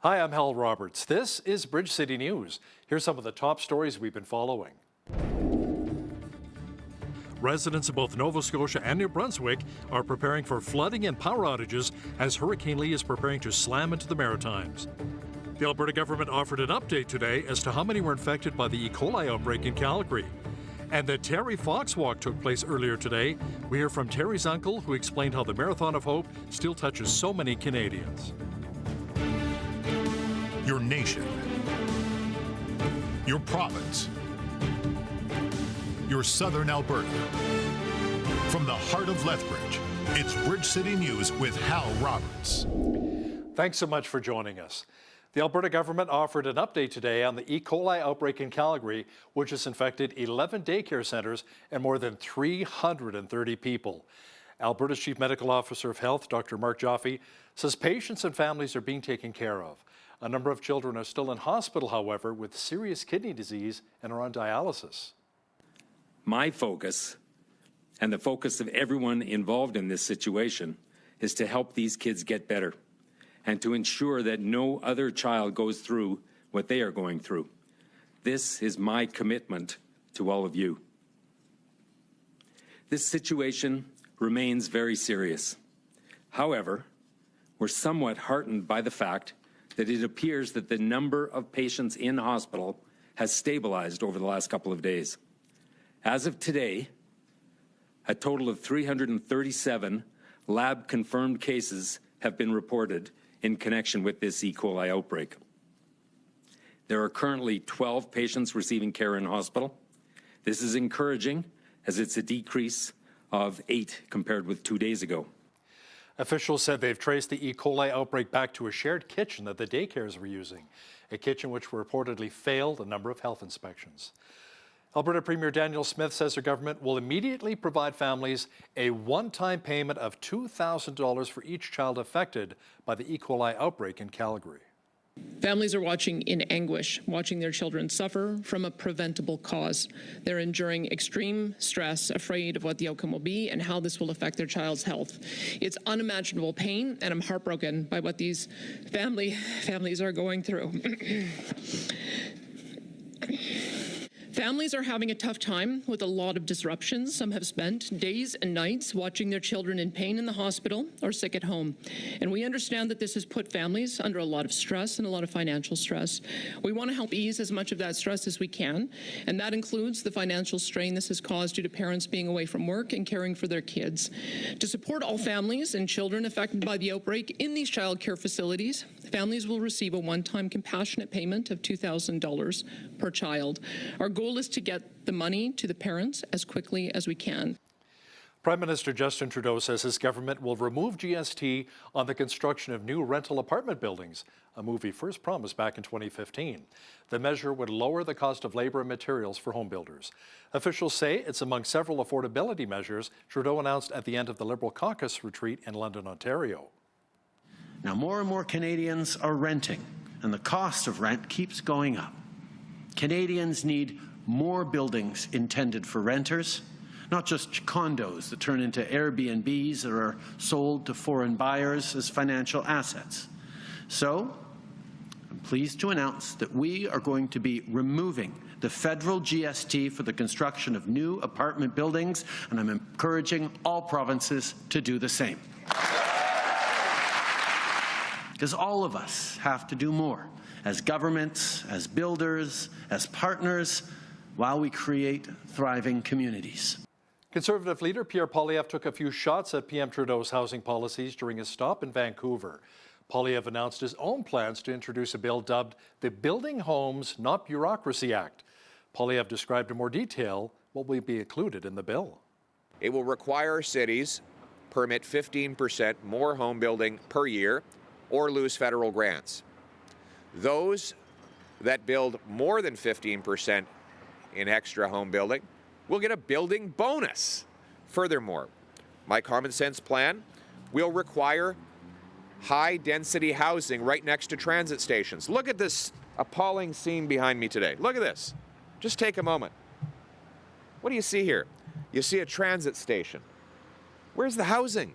Hi, I'm Hal Roberts. This is Bridge City News. Here's some of the top stories we've been following. Residents of both Nova Scotia and New Brunswick are preparing for flooding and power outages as Hurricane Lee is preparing to slam into the Maritimes. The Alberta government offered an update today as to how many were infected by the E. coli outbreak in Calgary. And the Terry Fox Walk took place earlier today. We hear from Terry's uncle, who explained how the Marathon of Hope still touches so many Canadians. Your nation, your province, your southern Alberta. From the heart of Lethbridge, it's Bridge City News with Hal Roberts. Thanks so much for joining us. The Alberta government offered an update today on the E. coli outbreak in Calgary, which has infected 11 daycare centres and more than 330 people. Alberta's Chief Medical Officer of Health, Dr. Mark Joffe, says patients and families are being taken care of. A number of children are still in hospital, however, with serious kidney disease and are on dialysis. My focus, and the focus of everyone involved in this situation, is to help these kids get better and to ensure that no other child goes through what they are going through. This is my commitment to all of you. This situation remains very serious. However, we're somewhat heartened by the fact that it appears that the number of patients in hospital has stabilized over the last couple of days. As of today, a total of 337 lab-confirmed cases have been reported in connection with this E. coli outbreak. There are currently 12 patients receiving care in hospital. This is encouraging, as it's a decrease of 8 compared with 2 days ago. Officials said they've traced the E. coli outbreak back to a shared kitchen that the daycares were using, a kitchen which reportedly failed a number of health inspections. Alberta Premier Daniel Smith says her government will immediately provide families a one-time payment of $2,000 for each child affected by the E. coli outbreak in Calgary. Families are watching in anguish, watching their children suffer from a preventable cause. They're enduring extreme stress, afraid of what the outcome will be and how this will affect their child's health. It's unimaginable pain, and I'm heartbroken by what these families are going through. Families are having a tough time with a lot of disruptions. Some have spent days and nights watching their children in pain in the hospital or sick at home. And we understand that this has put families under a lot of stress and a lot of financial stress. We want to help ease as much of that stress as we can, and that includes the financial strain this has caused due to parents being away from work and caring for their kids. To support all families and children affected by the outbreak in these child care facilities, families will receive a one-time compassionate payment of $2,000 per child. Our goal is to get the money to the parents as quickly as we can. Prime Minister Justin Trudeau says his government will remove GST on the construction of new rental apartment buildings, a move he first promised back in 2015. The measure would lower the cost of labor and materials for home builders. Officials say it's among several affordability measures Trudeau announced at the end of the Liberal caucus retreat in London, Ontario. Now, more and more Canadians are renting, and the cost of rent keeps going up. Canadians need more buildings intended for renters, not just condos that turn into Airbnbs that are sold to foreign buyers as financial assets. So, I'm pleased to announce that we are going to be removing the federal GST for the construction of new apartment buildings, and I'm encouraging all provinces to do the same. Because all of us have to do more, as governments, as builders, as partners, while we create thriving communities. Conservative leader Pierre Poilievre took a few shots at PM Trudeau's housing policies during his stop in Vancouver. Poilievre announced his own plans to introduce a bill dubbed the Building Homes, Not Bureaucracy Act. Poilievre described in more detail what will be included in the bill. It will require cities permit 15% more home building per year or lose federal grants. Those that build more than 15% in extra home building will get a building bonus. Furthermore, my common sense plan will require high-density housing right next to transit stations. Look at this appalling scene behind me today. Look at this. Just take a moment. What do you see here? You see a transit station. Where's the housing?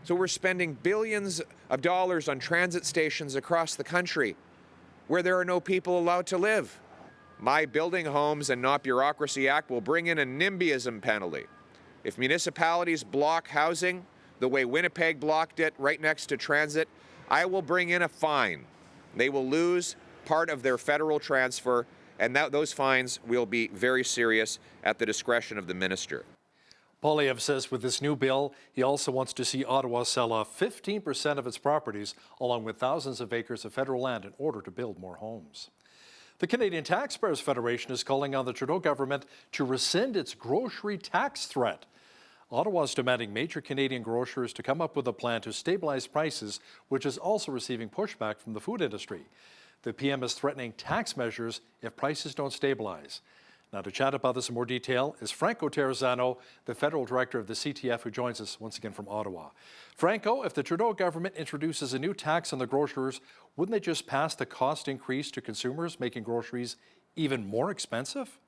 So we're spending billions of dollars on transit stations across the country where there are no people allowed to live. My Building Homes and Not Bureaucracy Act will bring in a NIMBYism penalty. If municipalities block housing the way Winnipeg blocked it right next to transit, I will bring in a fine. They will lose part of their federal transfer, and those fines will be very serious at the discretion of the minister. Poilievre says with this new bill, he also wants to see Ottawa sell off 15% of its properties, along with thousands of acres of federal land, in order to build more homes. The Canadian Taxpayers Federation is calling on the Trudeau government to rescind its grocery tax threat. Ottawa is demanding major Canadian grocers to come up with a plan to stabilize prices, which is also receiving pushback from the food industry. The PM is threatening tax measures if prices don't stabilize. Now, to chat about this in more detail is Franco Terrazzano, the federal director of the CTF, who joins us once again from Ottawa. Franco, if the Trudeau government introduces a new tax on the grocers, wouldn't they just pass the cost increase to consumers, making groceries even more expensive?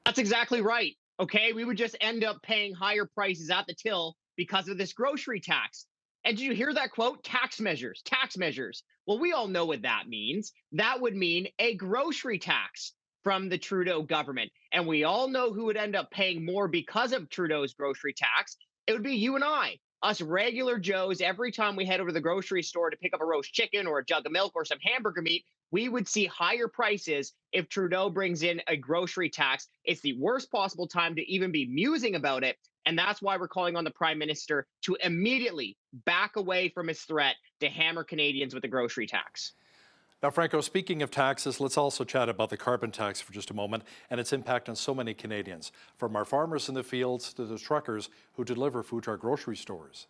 That's exactly right. Okay, we would just end up paying higher prices at the till because of this grocery tax. And did you hear that quote? Tax measures, tax measures. Well, we all know what that means. That would mean a grocery tax from the Trudeau government. And we all know who would end up paying more because of Trudeau's grocery tax. It would be you and I, us regular Joes. Every time we head over to the grocery store to pick up a roast chicken or a jug of milk or some hamburger meat, we would see higher prices if Trudeau brings in a grocery tax. It's the worst possible time to even be musing about it. And that's why we're calling on the Prime Minister to immediately back away from his threat to hammer Canadians with the grocery tax. Now, Franco, speaking of taxes, let's also chat about the carbon tax for just a moment and its impact on so many Canadians, from our farmers in the fields to the truckers who deliver food to our grocery stores.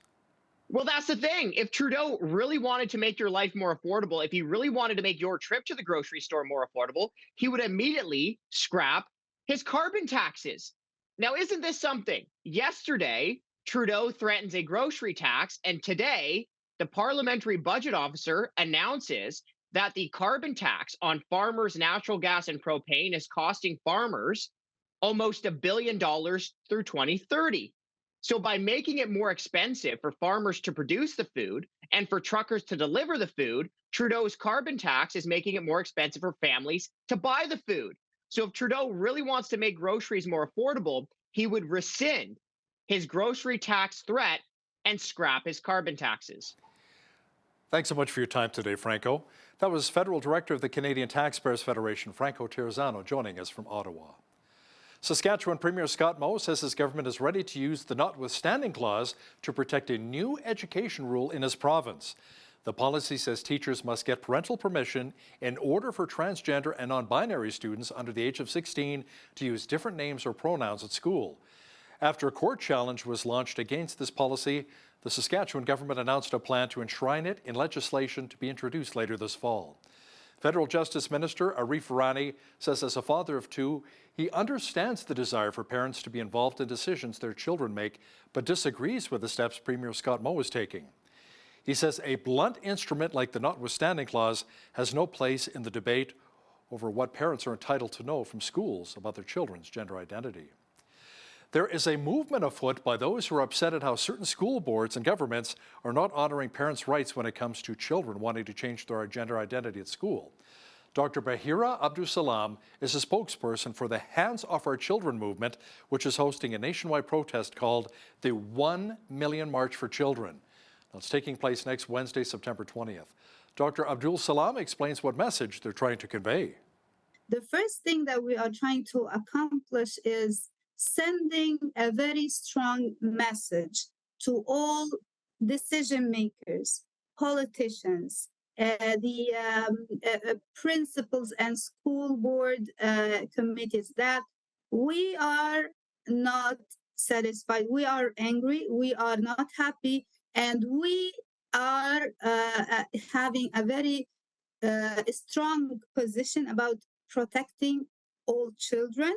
Well, that's the thing. If Trudeau really wanted to make your life more affordable, if he really wanted to make your trip to the grocery store more affordable, he would immediately scrap his carbon taxes. Now, isn't this something? Yesterday, Trudeau threatens a grocery tax, and today, the parliamentary budget officer announces that the carbon tax on farmers' natural gas and propane is costing farmers almost $1 billion through 2030. So by making it more expensive for farmers to produce the food and for truckers to deliver the food, Trudeau's carbon tax is making it more expensive for families to buy the food. So if Trudeau really wants to make groceries more affordable, he would rescind his grocery tax threat and scrap his carbon taxes. Thanks so much for your time today, Franco. That was Federal Director of the Canadian Taxpayers Federation, Franco Terrazzano, joining us from Ottawa. Saskatchewan Premier Scott Moe says his government is ready to use the notwithstanding clause to protect a new education rule in his province. The policy says teachers must get parental permission in order for transgender and non-binary students under the age of 16 to use different names or pronouns at school. After a court challenge was launched against this policy, the Saskatchewan government announced a plan to enshrine it in legislation to be introduced later this fall. Federal Justice Minister Arif Virani says as a father of two, he understands the desire for parents to be involved in decisions their children make, but disagrees with the steps Premier Scott Moe is taking. He says a blunt instrument like the notwithstanding clause has no place in the debate over what parents are entitled to know from schools about their children's gender identity. There is a movement afoot by those who are upset at how certain school boards and governments are not honoring parents' rights when it comes to children wanting to change their gender identity at school. Dr. Bahira Abdulsalam is a spokesperson for the Hands Off Our Children movement, which is hosting a nationwide protest called the 1 Million March for Children. Now, it's taking place next Wednesday, September 20th. Dr. Abdulsalam explains what message they're trying to convey. The first thing that we are trying to accomplish is sending a very strong message to all decision makers, politicians, the principals and school board committees that we are not satisfied, we are angry, we are not happy, and we are having a very strong position about protecting all children.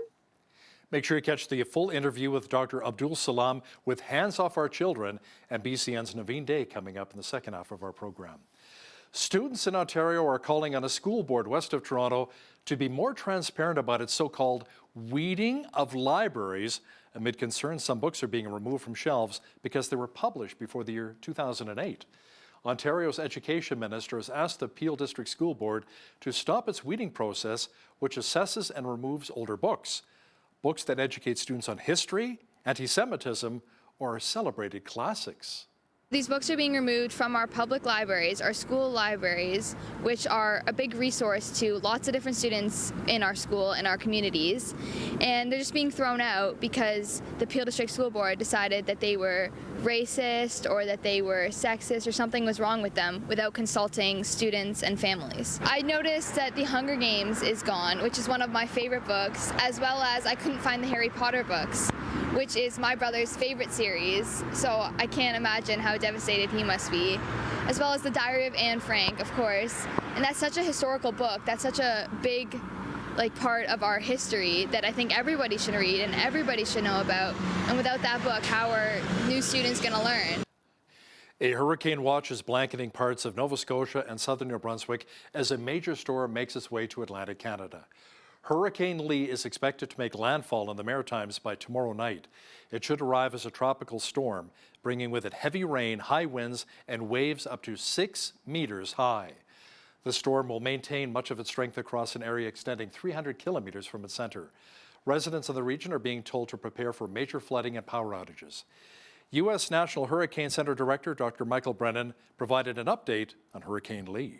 Make sure you catch the full interview with Dr. Abdulsalam with Hands Off Our Children and BCN's Naveen Day coming up in the second half of our program. Students in Ontario are calling on a school board west of Toronto to be more transparent about its so-called weeding of libraries amid concerns some books are being removed from shelves because they were published before the year 2008. Ontario's Education Minister has asked the Peel District School Board to stop its weeding process, which assesses and removes older books. Books that educate students on history, anti-Semitism, or celebrated classics. These books are being removed from our public libraries, our school libraries, which are a big resource to lots of different students in our school and our communities. And they're just being thrown out because the Peel District School Board decided that they were racist or that they were sexist or something was wrong with them without consulting students and families. I noticed that The Hunger Games is gone, which is one of my favorite books, as well as I couldn't find the Harry Potter books, which is my brother's favorite series, so I can't imagine how devastated he must be, as well as The Diary of Anne Frank, of course. And that's such a historical book, that's such a big part of our history that I think everybody should read and everybody should know about. And without that book, how are new students going to learn? A hurricane watch is blanketing parts of Nova Scotia and southern New Brunswick as a major storm makes its way to Atlantic Canada. Hurricane Lee is expected to make landfall in the Maritimes by tomorrow night. It should arrive as a tropical storm, bringing with it heavy rain, high winds, and waves up to 6 meters high. The storm will maintain much of its strength across an area extending 300 kilometers from its center. Residents of the region are being told to prepare for major flooding and power outages. U.S. National Hurricane Center Director Dr. Michael Brennan provided an update on Hurricane Lee.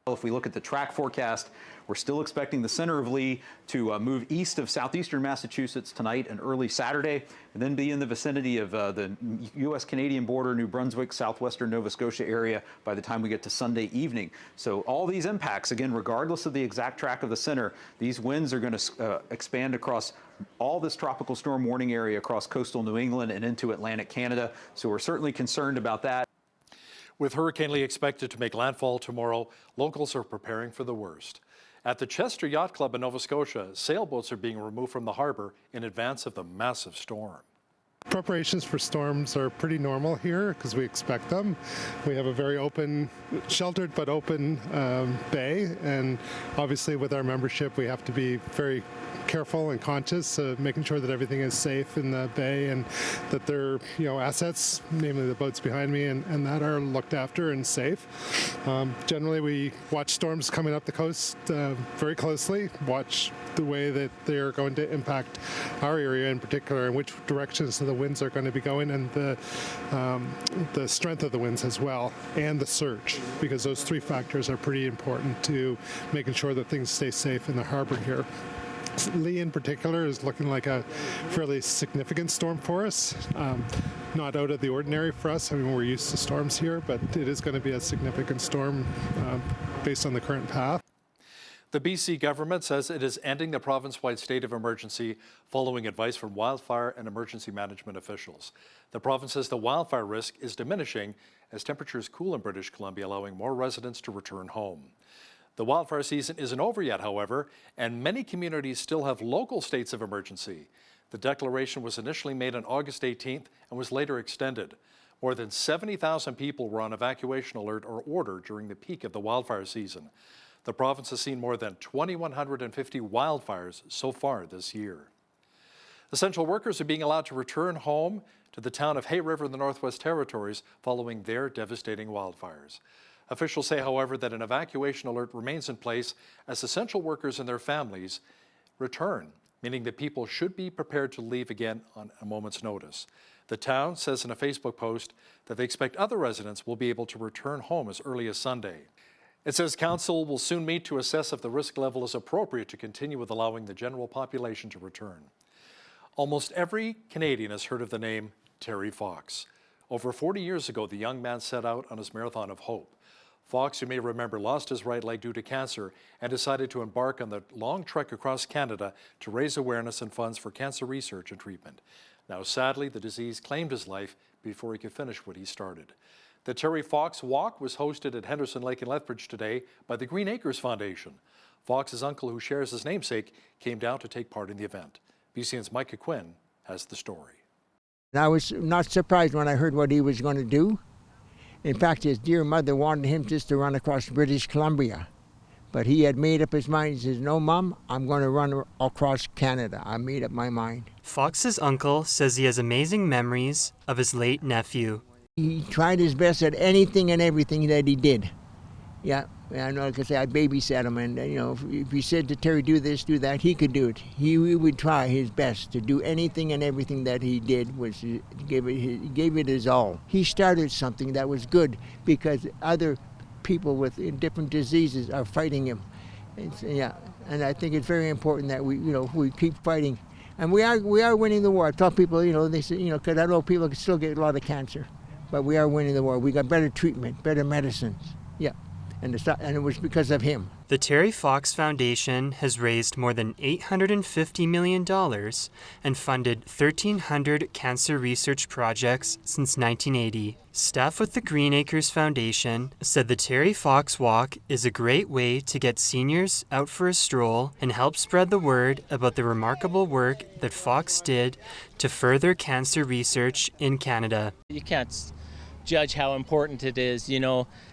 If we look at the track forecast, we're still expecting the center of Lee to move east of southeastern Massachusetts tonight and early Saturday, and then be in the vicinity of the U.S.-Canadian border, New Brunswick, southwestern Nova Scotia area by the time we get to Sunday evening. So all these impacts, again, regardless of the exact track of the center, these winds are going to expand across all this tropical storm warning area across coastal New England and into Atlantic Canada. So we're certainly concerned about that. With Hurricane Lee expected to make landfall tomorrow, locals are preparing for the worst. At the Chester Yacht Club in Nova Scotia, sailboats are being removed from the harbor in advance of the massive storm. Preparations for storms are pretty normal here because we expect them. We have a very open, sheltered but open bay, and obviously with our membership we have to be very careful and conscious of making sure that everything is safe in the bay and that their assets, namely the boats behind me, and that are looked after and safe. Generally we watch storms coming up the coast very closely, watch the way that they're going to impact our area in particular and which directions the winds are going to be going, and the strength of the winds as well, and the surge, because those three factors are pretty important to making sure that things stay safe in the harbor here. Lee in particular is looking like a fairly significant storm for us. Not out of the ordinary for us. I mean, we're used to storms here, but it is going to be a significant storm based on the current path. The BC government says it is ending the province-wide state of emergency following advice from wildfire and emergency management officials. The province says the wildfire risk is diminishing as temperatures cool in British Columbia, allowing more residents to return home. The wildfire season isn't over yet, however, and many communities still have local states of emergency. The declaration was initially made on August 18th and was later extended. More than 70,000 people were on evacuation alert or order during the peak of the wildfire season. The province has seen more than 2,150 wildfires so far this year. Essential workers are being allowed to return home to the town of Hay River in the Northwest Territories following their devastating wildfires. Officials say, however, that an evacuation alert remains in place as essential workers and their families return, meaning that people should be prepared to leave again on a moment's notice. The town says in a Facebook post that they expect other residents will be able to return home as early as Sunday. It says council will soon meet to assess if the risk level is appropriate to continue with allowing the general population to return. Almost every Canadian has heard of the name Terry Fox. Over 40 years ago, the young man set out on his marathon of hope. Fox, you may remember, lost his right leg due to cancer and decided to embark on the long trek across Canada to raise awareness and funds for cancer research and treatment. Now, sadly, the disease claimed his life before he could finish what he started. The Terry Fox Walk was hosted at Henderson Lake in Lethbridge today by the Green Acres Foundation. Fox's uncle, who shares his namesake, came down to take part in the event. BCN's Micah Quinn has the story. I was not surprised when I heard what he was going to do. In fact, his dear mother wanted him just to run across British Columbia. But he had made up his mind. He says, no, Mom, I'm going to run across Canada. I made up my mind. Fox's uncle says he has amazing memories of his late nephew. He tried his best at anything and everything that he did. Yeah, I know, because I babysat him, and if he said to Terry, do this, do that, he could do it. He would try his best to do anything and everything that he did, was he gave it his all. He started something that was good because other people with different diseases are fighting him. And I think it's very important that we keep fighting, and we are winning the war. I tell people, they say, because I know people can still get a lot of cancer, but we are winning the war. We got better treatment, better medicines. Yeah. And it was because of him. The Terry Fox Foundation has raised more than $850 million and funded 1,300 cancer research projects since 1980. Staff with the Green Acres Foundation said the Terry Fox Walk is a great way to get seniors out for a stroll and help spread the word about the remarkable work that Fox did to further cancer research in Canada. You can't judge how important it is,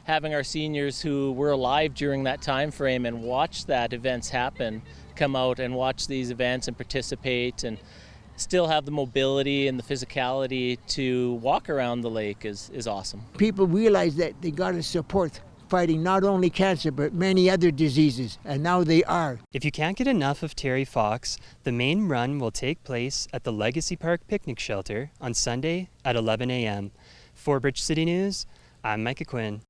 having our seniors who were alive during that time frame and watch that events happen, come out and watch these events and participate and still have the mobility and the physicality to walk around the lake is awesome. People realize that they got to support fighting not only cancer but many other diseases, and now they are. If you can't get enough of Terry Fox, the main run will take place at the Legacy Park Picnic Shelter on Sunday at 11 a.m. For Bridge City News, I'm Micah Quinn.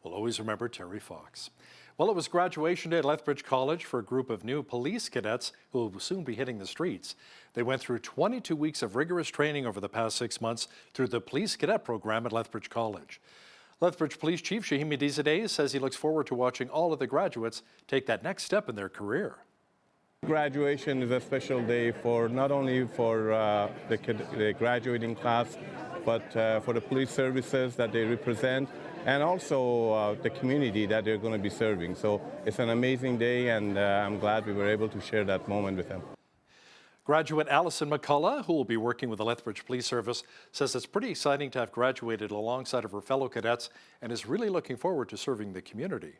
We'll always remember Terry Fox. Well, it was graduation day at Lethbridge College for a group of new police cadets who will soon be hitting the streets. They went through 22 weeks of rigorous training over the past 6 months through the police cadet program at Lethbridge College. Lethbridge Police Chief Shahimi Dizadeh says he looks forward to watching all of the graduates take that next step in their career. Graduation is a special day for not only for the graduating class, but for the police services that they represent, and also the community that they're going to be serving. So it's an amazing day, and I'm glad we were able to share that moment with them. Graduate Allison McCullough, who will be working with the Lethbridge Police Service, says it's pretty exciting to have graduated alongside of her fellow cadets and is really looking forward to serving the community.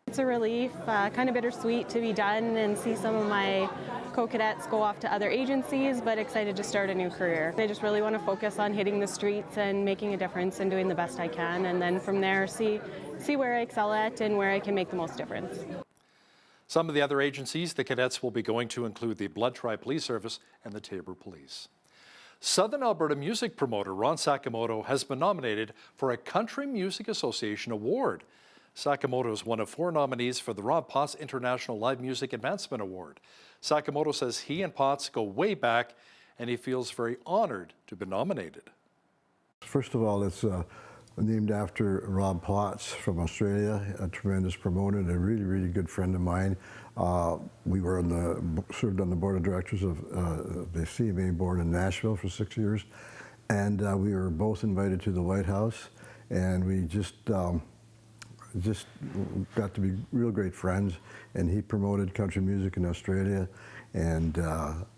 It's a relief, kind of bittersweet to be done and see some of my co-cadets go off to other agencies, but excited to start a new career. I just really want to focus on hitting the streets and making a difference and doing the best I can, and then from there see where I excel at and where I can make the most difference. Some of the other agencies the cadets will be going to include the Blood Tribe Police Service and the Taber Police. Southern Alberta music promoter Ron Sakamoto has been nominated for a Country Music Association Award. Sakamoto is one of 4 nominees for the Rob Potts International Live Music Advancement Award. Sakamoto says he and Potts go way back, and he feels very honored to be nominated. First of all, it's named after Rob Potts from Australia, a tremendous promoter and a really, really good friend of mine. We were served on the board of directors of the CMA board in Nashville for 6 years, and we were both invited to the White House, and we just got to be real great friends, and he promoted country music in Australia and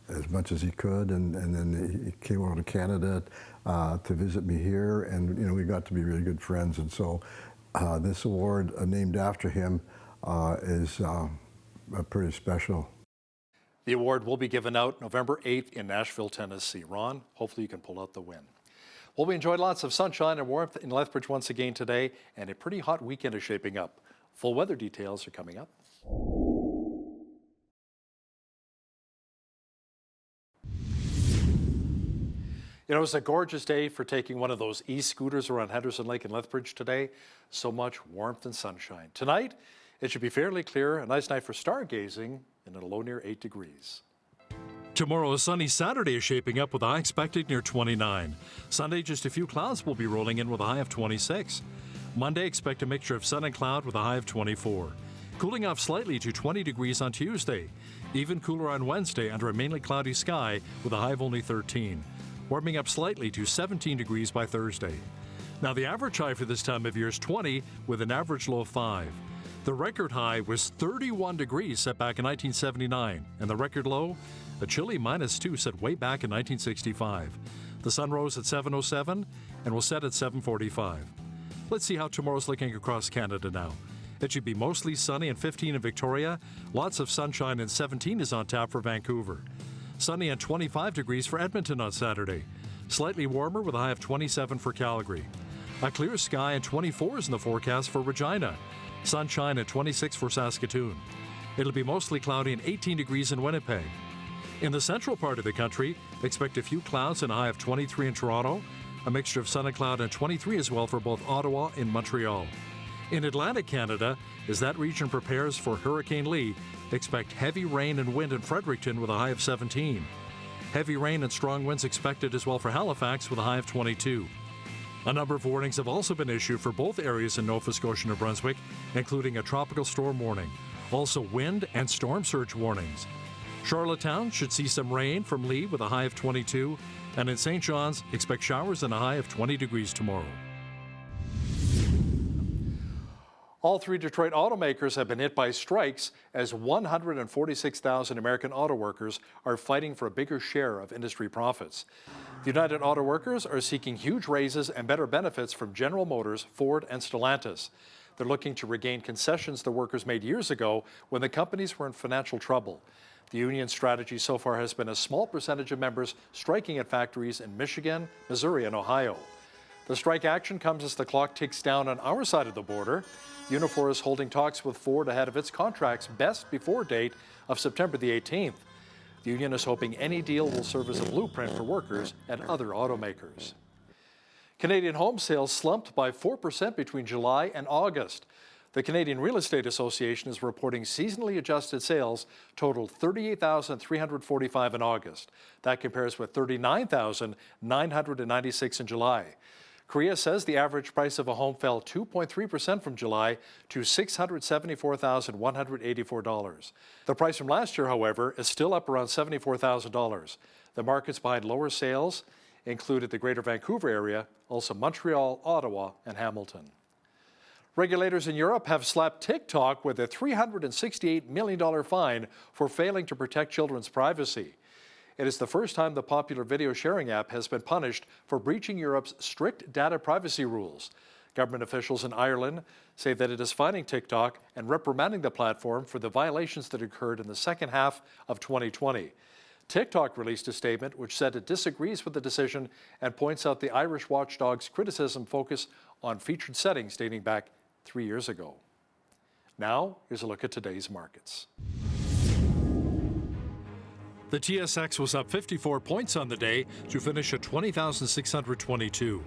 as much as he could, and then he came over to Canada to visit me here, and we got to be really good friends, and so this award named after him is pretty special. The award will be given out November 8th in Nashville, Tennessee. Ron, hopefully you can pull out the win. Well, we enjoyed lots of sunshine and warmth in Lethbridge once again today, and a pretty hot weekend is shaping up. Full weather details are coming up. It was a gorgeous day for taking one of those e-scooters around Henderson Lake in Lethbridge today. So much warmth and sunshine. Tonight, it should be fairly clear, a nice night for stargazing and a low near 8 degrees. Tomorrow, a sunny Saturday is shaping up with a high expected near 29. Sunday, just a few clouds will be rolling in with a high of 26. Monday, expect a mixture of sun and cloud with a high of 24. Cooling off slightly to 20 degrees on Tuesday. Even cooler on Wednesday under a mainly cloudy sky with a high of only 13. Warming up slightly to 17 degrees by Thursday. Now, the average high for this time of year is 20 with an average low of 5. The record high was 31 degrees set back in 1979, and the record low, a chilly -2 set way back in 1965. The sun rose at 7:07 and will set at 7:45. Let's see how tomorrow's looking across Canada now. It should be mostly sunny and 15 in Victoria. Lots of sunshine and 17 is on tap for Vancouver. Sunny and 25 degrees for Edmonton on Saturday. Slightly warmer with a high of 27 for Calgary. A clear sky and 24 is in the forecast for Regina. Sunshine at 26 for Saskatoon. It'll be mostly cloudy and 18 degrees in Winnipeg. In the central part of the country, expect a few clouds and a high of 23 in Toronto. A mixture of sun and cloud and 23 as well for both Ottawa and Montreal. In Atlantic Canada, as that region prepares for Hurricane Lee, expect heavy rain and wind in Fredericton with a high of 17. Heavy rain and strong winds expected as well for Halifax with a high of 22. A number of warnings have also been issued for both areas in Nova Scotia, New Brunswick, including a tropical storm warning. Also wind and storm surge warnings. Charlottetown should see some rain from Lee with a high of 22, and in St. John's, expect showers and a high of 20 degrees tomorrow. All three Detroit automakers have been hit by strikes as 146,000 American auto workers are fighting for a bigger share of industry profits. The United Auto Workers are seeking huge raises and better benefits from General Motors, Ford, and Stellantis. They're looking to regain concessions the workers made years ago when the companies were in financial trouble. The union's strategy so far has been a small percentage of members striking at factories in Michigan, Missouri, and Ohio. The strike action comes as the clock ticks down on our side of the border. Unifor is holding talks with Ford ahead of its contract's best before date of September the 18th. The union is hoping any deal will serve as a blueprint for workers at other automakers. Canadian home sales slumped by 4% between July and August. The Canadian Real Estate Association is reporting seasonally adjusted sales totaled 38,345 in August. That compares with 39,996 in July. Korea says the average price of a home fell 2.3% from July to $674,184. The price from last year, however, is still up around $74,000. The markets behind lower sales included the Greater Vancouver area, also Montreal, Ottawa, and Hamilton. Regulators in Europe have slapped TikTok with a $368 million fine for failing to protect children's privacy. It is the first time the popular video sharing app has been punished for breaching Europe's strict data privacy rules. Government officials in Ireland say that it is fining TikTok and reprimanding the platform for the violations that occurred in the second half of 2020. TikTok released a statement which said it disagrees with the decision and points out the Irish watchdog's criticism focus on featured settings dating back 3 years ago. Now, here's a look at today's markets. The TSX was up 54 points on the day to finish at 20,622.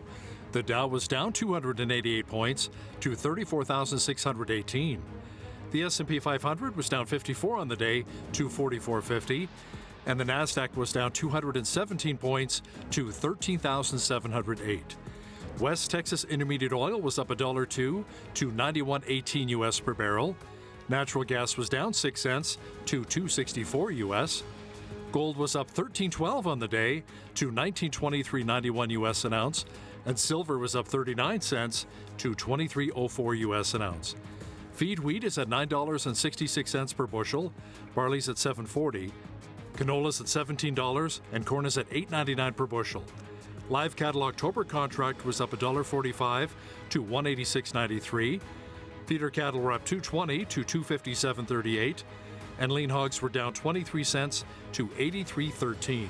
The Dow was down 288 points to 34,618. The S&P 500 was down 54 on the day to 4450, and the Nasdaq was down 217 points to 13,708. West Texas Intermediate Oil was up $1.02 to 91.18 US per barrel. Natural gas was down 6 cents to 2.64 US. Gold was up $13.12 on the day to $19.23.91 US an ounce, and silver was up 39 cents to $23.04 US an ounce. Feed wheat is at $9.66 per bushel, barley's at $7.40, canola's at $17, and corn is at $8.99 per bushel. Live cattle October contract was up $1.45 to $186.93. Feeder cattle were up $2.20 to $257.38. And lean hogs were down 23 cents to 83.13.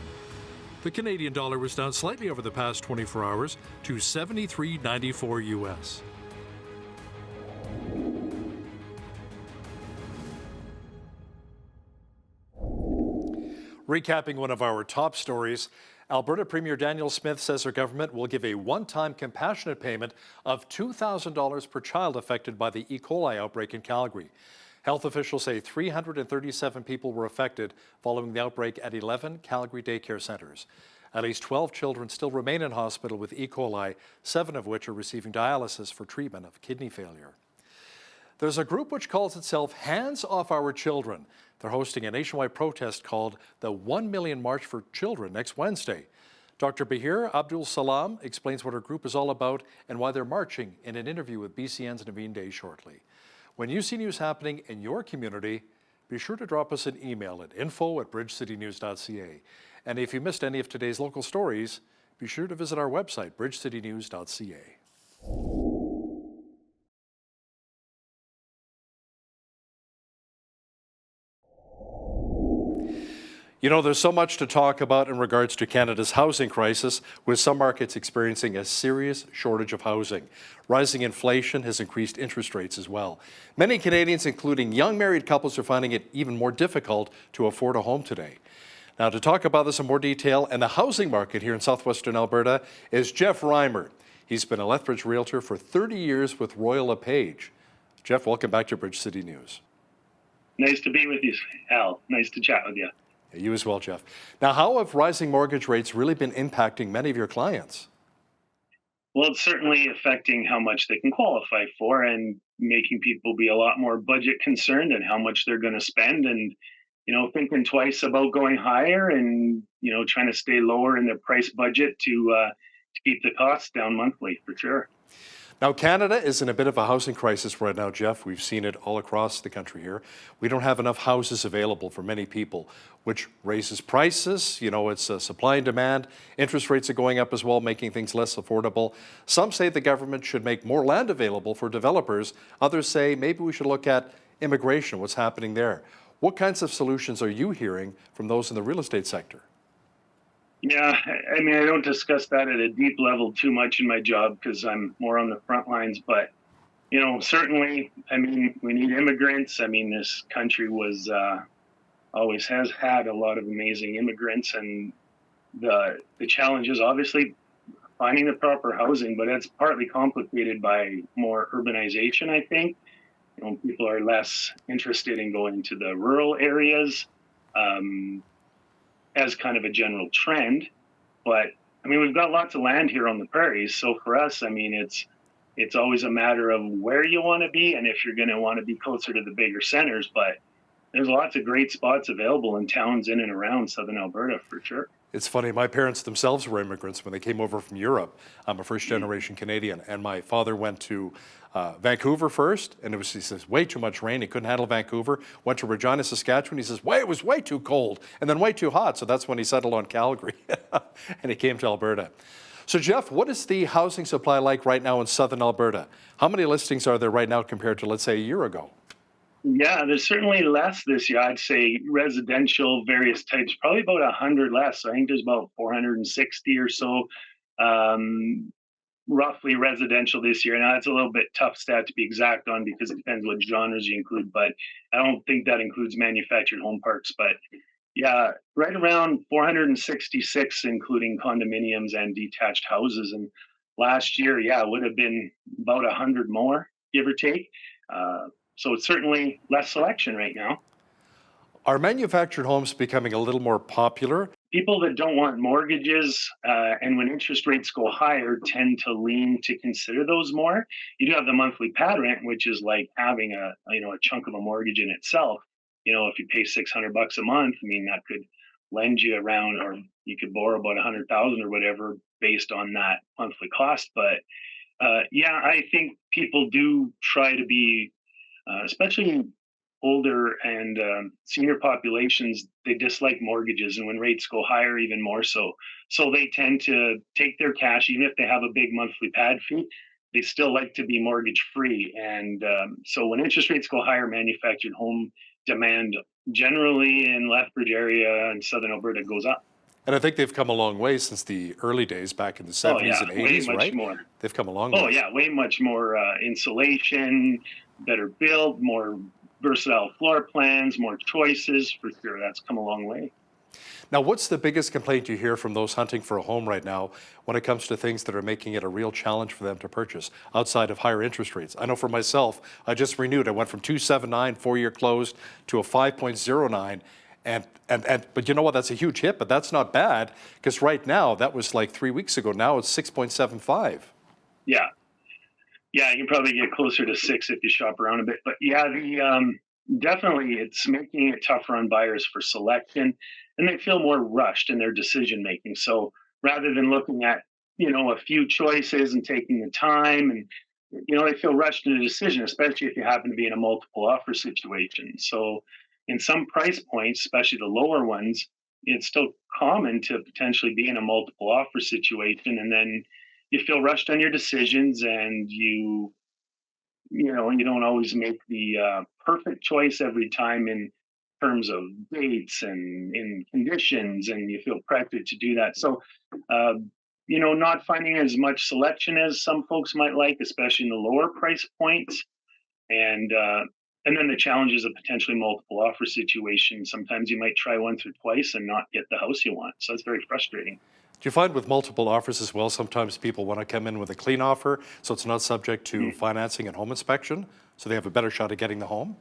The Canadian dollar was down slightly over the past 24 hours to 73.94 US. Recapping one of our top stories, Alberta Premier Danielle Smith says her government will give a one-time compassionate payment of $2,000 per child affected by the E. coli outbreak in Calgary. Health officials say 337 people were affected following the outbreak at 11 Calgary daycare centres. At least 12 children still remain in hospital with E. coli, 7 of which are receiving dialysis for treatment of kidney failure. There's a group which calls itself Hands Off Our Children. They're hosting a nationwide protest called the 1 Million March for Children next Wednesday. Dr. Bahir Abdul Salam explains what her group is all about and why they're marching in an interview with BCN's Naveen Day shortly. When you see news happening in your community, be sure to drop us an email at info@bridgecitynews.ca. And if you missed any of today's local stories, be sure to visit our website, bridgecitynews.ca. You know, there's so much to talk about in regards to Canada's housing crisis, with some markets experiencing a serious shortage of housing. Rising inflation has increased interest rates as well. Many Canadians, including young married couples, are finding it even more difficult to afford a home today. Now, to talk about this in more detail and the housing market here in southwestern Alberta is Jeff Reimer. He's been a Lethbridge realtor for 30 years with Royal LePage. Jeff, welcome back to Bridge City News. Nice to be with you, Al. Nice to chat with you. You as well, Jeff. Now, how have rising mortgage rates really been impacting many of your clients? Well, it's certainly affecting how much they can qualify for and making people be a lot more budget concerned and how much they're going to spend and, thinking twice about going higher and, trying to stay lower in their price budget to keep the costs down monthly, for sure. Now, Canada is in a bit of a housing crisis right now, Jeff. We've seen it all across the country here. We don't have enough houses available for many people, which raises prices. It's supply and demand. Interest rates are going up as well, making things less affordable. Some say the government should make more land available for developers. Others say maybe we should look at immigration, what's happening there. What kinds of solutions are you hearing from those in the real estate sector? Yeah, I mean, I don't discuss that at a deep level too much in my job because I'm more on the front lines. But, certainly, we need immigrants. This country always has had a lot of amazing immigrants. And the challenge is obviously finding the proper housing, but that's partly complicated by more urbanization, I think. People are less interested in going to the rural areas. As kind of a general trend, but we've got lots of land here on the prairies. So for us, it's always a matter of where you want to be and if you're going to want to be closer to the bigger centers. But there's lots of great spots available in towns in and around southern Alberta for sure. It's funny, my parents themselves were immigrants when they came over from Europe. I'm a first-generation Canadian, and my father went to Vancouver first, and he says, way too much rain. He couldn't handle Vancouver. Went to Regina, Saskatchewan. He says, it was way too cold, and then way too hot. So that's when he settled on Calgary, and he came to Alberta. So, Jeff, what is the housing supply like right now in southern Alberta? How many listings are there right now compared to, let's say, a year ago? Yeah, there's certainly less this year. I'd say residential, various types, probably about 100 less. I think there's about 460 or so, roughly residential this year. Now, that's a little bit tough stat to be exact on because it depends what genres you include, but I don't think that includes manufactured home parks. But yeah, right around 466, including condominiums and detached houses. And last year, it would have been about 100 more, give or take. So it's certainly less selection right now. Are manufactured homes becoming a little more popular? People that don't want mortgages and when interest rates go higher tend to lean to consider those more. You do have the monthly pad rent, which is like having a chunk of a mortgage in itself. If you pay $600 a month, that could lend you around, or you could borrow about $100,000 or whatever based on that monthly cost. But I think people do try to be especially older and senior populations, they dislike mortgages. And when rates go higher, even more so. So they tend to take their cash, even if they have a big monthly pad fee, they still like to be mortgage free. And so when interest rates go higher, manufactured home demand generally in Lethbridge area and southern Alberta goes up. And I think they've come a long way since the early days back in the 70s and 80s, right? More. They've come a long way. Oh, yeah, way much more insulation, better build, more versatile floor plans, more choices, for sure. That's come a long way. Now, what's the biggest complaint you hear from those hunting for a home right now when it comes to things that are making it a real challenge for them to purchase outside of higher interest rates? I know for myself, I just renewed. I went from 2.79 4-year closed to a 5.09. But you know what? That's a huge hit, but that's not bad because right now, that was like 3 weeks ago. Now it's 6.75. Yeah. Yeah, you can probably get closer to 6 if you shop around a bit. But yeah, definitely it's making it tougher on buyers for selection, and they feel more rushed in their decision making. So rather than looking at, a few choices and taking the time, and, they feel rushed in a decision, especially if you happen to be in a multiple offer situation. So in some price points, especially the lower ones, it's still common to potentially be in a multiple offer situation, and then you feel rushed on your decisions, and you don't always make the perfect choice every time. And terms of dates and in conditions, and you feel pressured to do that. So, not finding as much selection as some folks might like, especially in the lower price points, and then the challenges of potentially multiple offer situations. Sometimes you might try once or twice and not get the house you want. So it's very frustrating. Do you find with multiple offers as well, sometimes people want to come in with a clean offer so it's not subject to financing and home inspection, so they have a better shot at getting the home?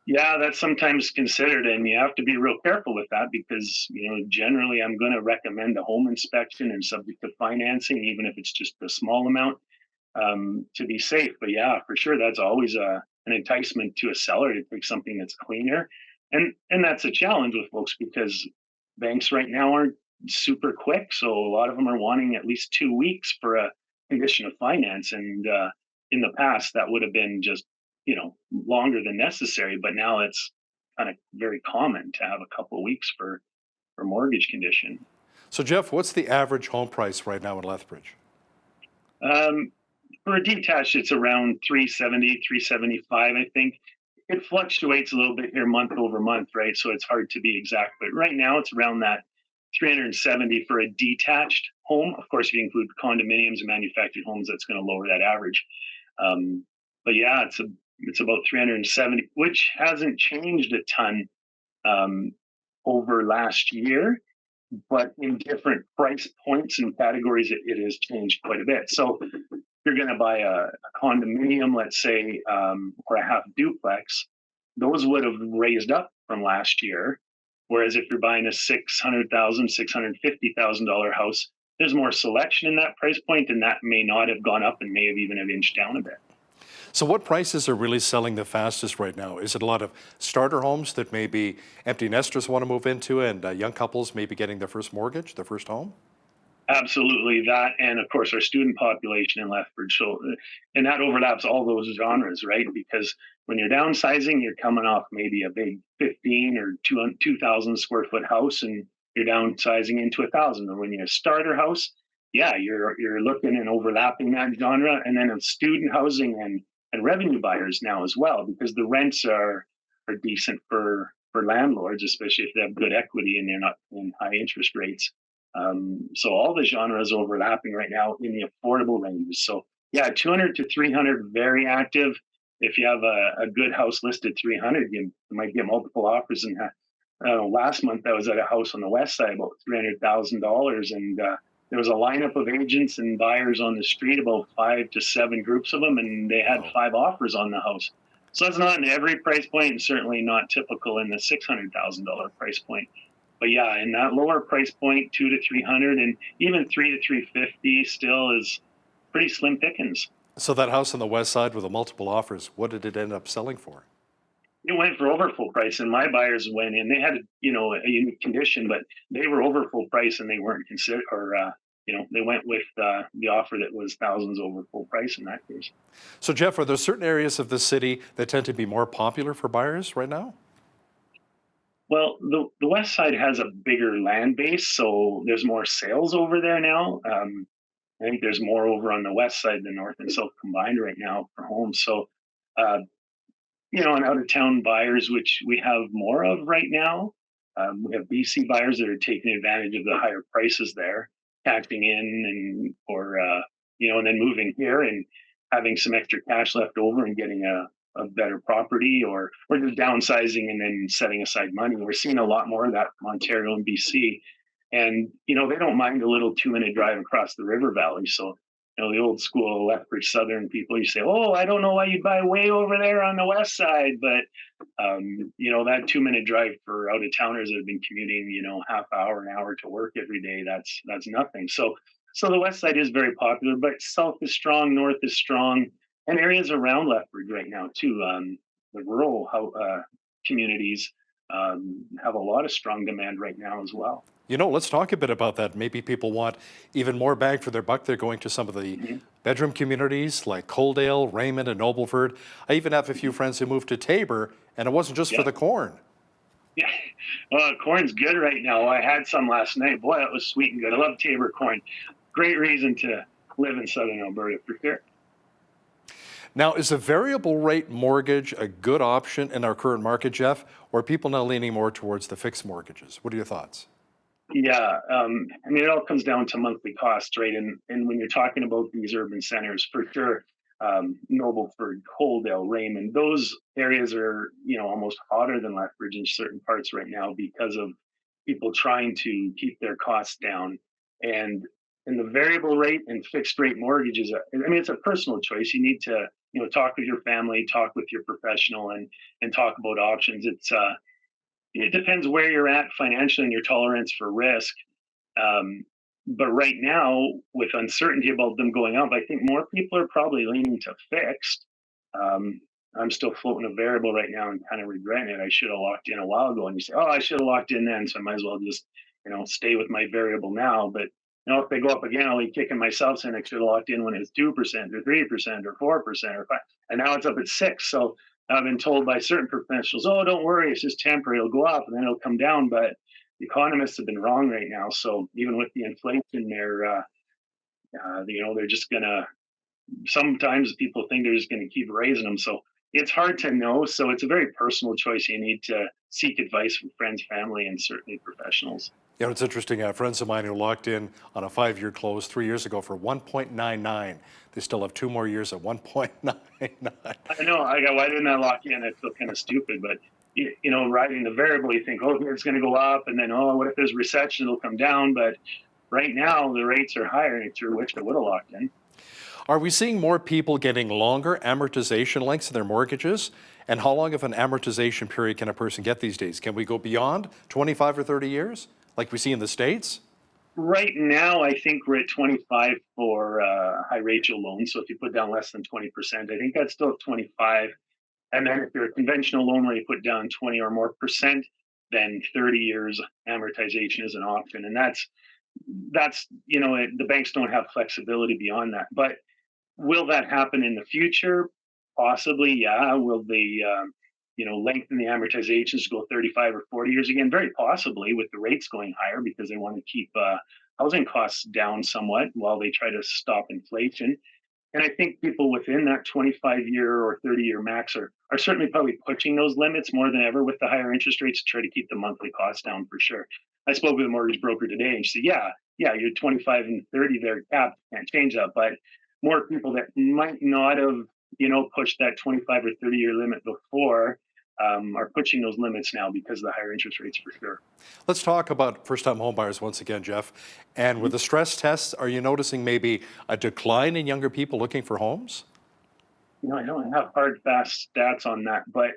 Yeah, that's sometimes considered, and you have to be real careful with that because, generally I'm going to recommend a home inspection and subject to financing, even if it's just a small amount, to be safe. But yeah, for sure, that's always an enticement to a seller to take something that's cleaner. And that's a challenge with folks because banks right now aren't super quick. So a lot of them are wanting at least 2 weeks for a condition of finance. And in the past, that would have been just, longer than necessary. But now it's kind of very common to have a couple of weeks for mortgage condition. So Jeff, what's the average home price right now in Lethbridge? For a detached, it's around 370, 375, I think. It fluctuates a little bit here month over month, right? So it's hard to be exact, but right now it's around that 370 for a detached home. Of course, if you include condominiums and manufactured homes, that's going to lower that average. But yeah, it's about 370, which hasn't changed a ton over last year, but in different price points and categories, it has changed quite a bit. So you're going to buy a condominium, let's say, or a half duplex, those would have raised up from last year. Whereas if you're buying a $600,000, $650,000 house, there's more selection in that price point, and that may not have gone up and may have even have inched down a bit. So what prices are really selling the fastest right now? Is it a lot of starter homes that maybe empty nesters want to move into and young couples maybe getting their first mortgage, their first home? Absolutely that, and of course our student population in Lethbridge. So, and that overlaps all those genres, right? Because when you're downsizing, you're coming off maybe a big 15 or 2,000 square foot house, and you're downsizing into 1,000. Or when you're a starter house, yeah, you're looking and overlapping that genre, and then it's student housing and revenue buyers now as well, because the rents are decent for landlords, especially if they have good equity and they're not in high interest rates. So all the genres overlapping right now in the affordable ranges. So yeah, 200 to 300, very active. If you have a good house listed 300, you might get multiple offers. And last month I was at a house on the west side, about $300,000, and there was a lineup of agents and buyers on the street, about 5 to 7 groups of them, and they had 5 offers on the house. So that's not in every price point, and certainly not typical in the $600,000 price point. But yeah, in that lower price point, 2 to 300, and even 3 to 350 still is pretty slim pickings. So that house on the west side with the multiple offers, what did it end up selling for? It went for over full price, and my buyers went in. They had a unique condition, but they were over full price, and they weren't considered, or they went with the offer that was thousands over full price in that case. So Jeff, are there certain areas of the city that tend to be more popular for buyers right now? Well, the west side has a bigger land base, so there's more sales over there now. I think there's more over on the west side than north and south combined right now for homes. So, and out of town buyers, which we have more of right now. We have BC buyers that are taking advantage of the higher prices there, acting in and then moving here and having some extra cash left over and getting a better property, or just downsizing and then setting aside money. We're seeing a lot more of that from Ontario and BC. And, they don't mind a little 2-minute drive across the river valley. So, the old school Lethbridge Southern people, you say, oh, I don't know why you'd buy way over there on the west side. But, that 2-minute drive for out of towners that have been commuting, half hour, an hour to work every day, that's nothing. So the west side is very popular, but south is strong, north is strong. And areas around Lethbridge right now, too. The rural communities have a lot of strong demand right now as well. Let's talk a bit about that. Maybe people want even more bang for their buck. They're going to some of the bedroom communities like Coaldale, Raymond, and Nobleford. I even have a few friends who moved to Tabor, and it wasn't just for the corn. Yeah, corn's good right now. I had some last night. Boy, that was sweet and good. I love Tabor corn. Great reason to live in southern Alberta, for sure. Now, is a variable rate mortgage a good option in our current market, Jeff, or are people now leaning more towards the fixed mortgages? What are your thoughts? Yeah, I mean, it all comes down to monthly costs, right? And when you're talking about these urban centers, for sure, Nobleford, Coaldale, Raymond, those areas are, almost hotter than Lethbridge in certain parts right now because of people trying to keep their costs down. And in the variable rate and fixed rate mortgages, I mean, it's a personal choice. You need to, talk with your family, talk with your professional, and talk about options. It depends where you're at financially and your tolerance for risk. But right now, with uncertainty about them going up, I think more people are probably leaning to fixed. I'm still floating a variable right now and kind of regretting it. I should have locked in a while ago. And you say, oh, I should have locked in then. So I might as well just, stay with my variable now. But, if they go up again, I'll be kicking myself saying I should have locked in when it's 2% or 3% or 4% or 5%. And now it's up at 6. So I've been told by certain professionals, oh, don't worry, it's just temporary. It'll go up and then it'll come down. But the economists have been wrong right now. So even with the inflation, they're just gonna. Sometimes people think they're just gonna keep raising them. So it's hard to know. So it's a very personal choice. You need to seek advice from friends, family, and certainly professionals. Yeah, it's interesting. Friends of mine who locked in on a 5-year close 3 years ago for 1.99. They still have 2 more years at 1.99. I know. Why didn't I lock in? I feel kind of stupid, but riding the variable, you think, oh, it's going to go up, and then, oh, what if there's recession? It'll come down. But right now, the rates are higher, and it's your wish I would have locked in. Are we seeing more people getting longer amortization lengths in their mortgages? And how long of an amortization period can a person get these days? Can we go beyond 25 or 30 years, like we see in the States? Right now, I think we're at 25 for high ratio loans. So if you put down less than 20%, I think that's still at 25. And then if you're a conventional loan where you put down 20 or more percent, then 30 years amortization is an option. And that's the banks don't have flexibility beyond that. But will that happen in the future? Possibly, yeah. Will they, lengthen the amortizations to go 35 or 40 years again? Very possibly, with the rates going higher because they want to keep housing costs down somewhat while they try to stop inflation. And I think people within that 25-year or 30-year max are certainly probably pushing those limits more than ever with the higher interest rates to try to keep the monthly costs down for sure. I spoke with a mortgage broker today and she said, yeah, you're 25 and 30 there, cap, can't change that. But more people that might not have, pushed that 25 or 30-year limit before are pushing those limits now because of the higher interest rates for sure. Let's talk about first-time homebuyers once again, Jeff. And with the stress tests, are you noticing maybe a decline in younger people looking for homes? I don't have hard, fast stats on that, but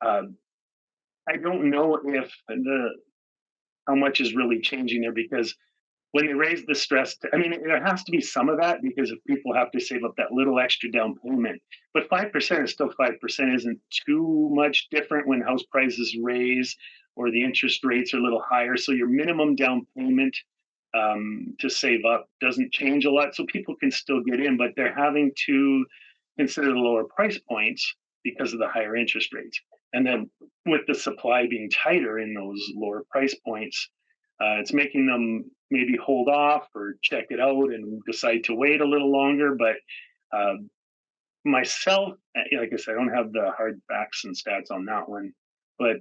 I don't know if how much is really changing there because when they raise the stress, there has to be some of that because if people have to save up that little extra down payment. But 5% is still 5%, isn't too much different when house prices raise or the interest rates are a little higher. So your minimum down payment to save up doesn't change a lot. So people can still get in, but they're having to consider the lower price points because of the higher interest rates. And then with the supply being tighter in those lower price points, it's making them maybe hold off or check it out and decide to wait a little longer. But myself, like I said, I don't have the hard facts and stats on that one. But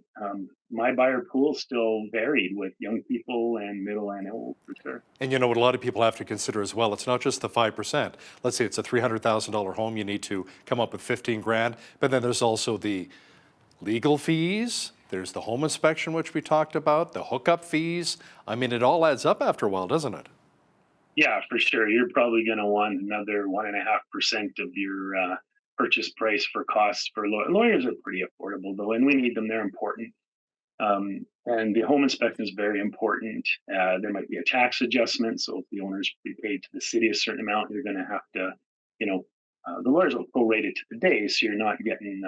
my buyer pool is still varied with young people and middle and old for sure. And what a lot of people have to consider as well, it's not just the 5%. Let's say it's a $300,000 home, you need to come up with 15 grand, but then there's also the legal fees, there's the home inspection, which we talked about, the hookup fees. It all adds up after a while, doesn't it? Yeah, for sure. You're probably going to want another 1.5% of your purchase price for costs for lawyers are pretty affordable though, and we need them. They're important. And the home inspection is very important. There might be a tax adjustment. So if the owner's prepaid to the city a certain amount, you're going to have to, the lawyers will prorate it to the day. So you're not getting,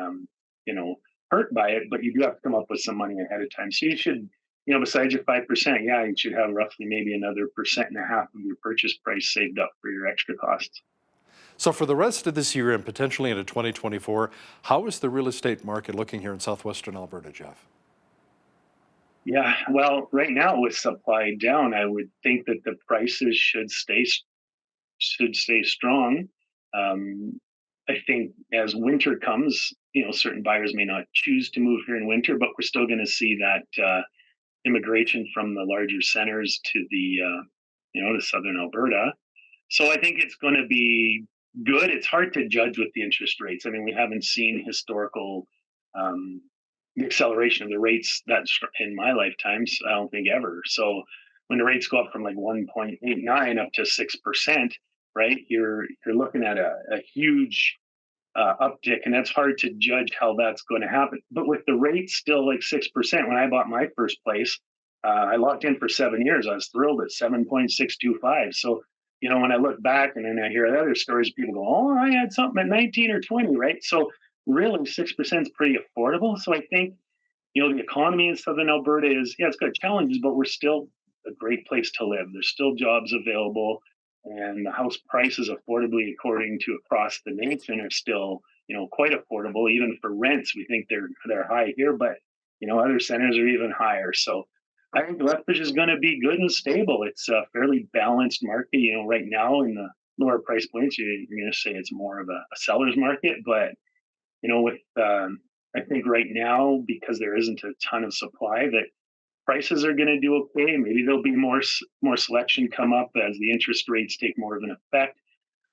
hurt by it, but you do have to come up with some money ahead of time. So you should, besides your 5%, you should have roughly maybe another 1.5% of your purchase price saved up for your extra costs. So for the rest of this year and potentially into 2024, how is the real estate market looking here in southwestern Alberta, Jeff? Yeah, well, right now with supply down, I would think that the prices should stay strong. I think as winter comes, certain buyers may not choose to move here in winter, but we're still going to see that immigration from the larger centers to the, to southern Alberta. So I think it's going to be good. It's hard to judge with the interest rates. I mean, we haven't seen historical um, acceleration of the rates in my lifetimes. I don't think ever. So when the rates go up from like 1.89 up to 6%, right? You're looking at a huge uptick, and that's hard to judge how that's going to happen. But with the rates still like 6%, when I bought my first place, I locked in for 7 years. I was thrilled at 7.625. So, when I look back and then I hear other stories, people go, "Oh, I had something at 19 or 20, right?" So, really, 6% is pretty affordable. So, I think, the economy in southern Alberta is, yeah, it's got challenges, but we're still a great place to live. There's still jobs available, and the house prices affordably according to across the nation are still, quite affordable. Even for rents, we think they're high here, but other centers are even higher. So I think Lethbridge is going to be good and stable. It's a fairly balanced market. Right now in the lower price points, you're going to say it's more of a seller's market, but with I think right now, because there isn't a ton of supply, that prices are going to do okay. Maybe there'll be more selection come up as the interest rates take more of an effect.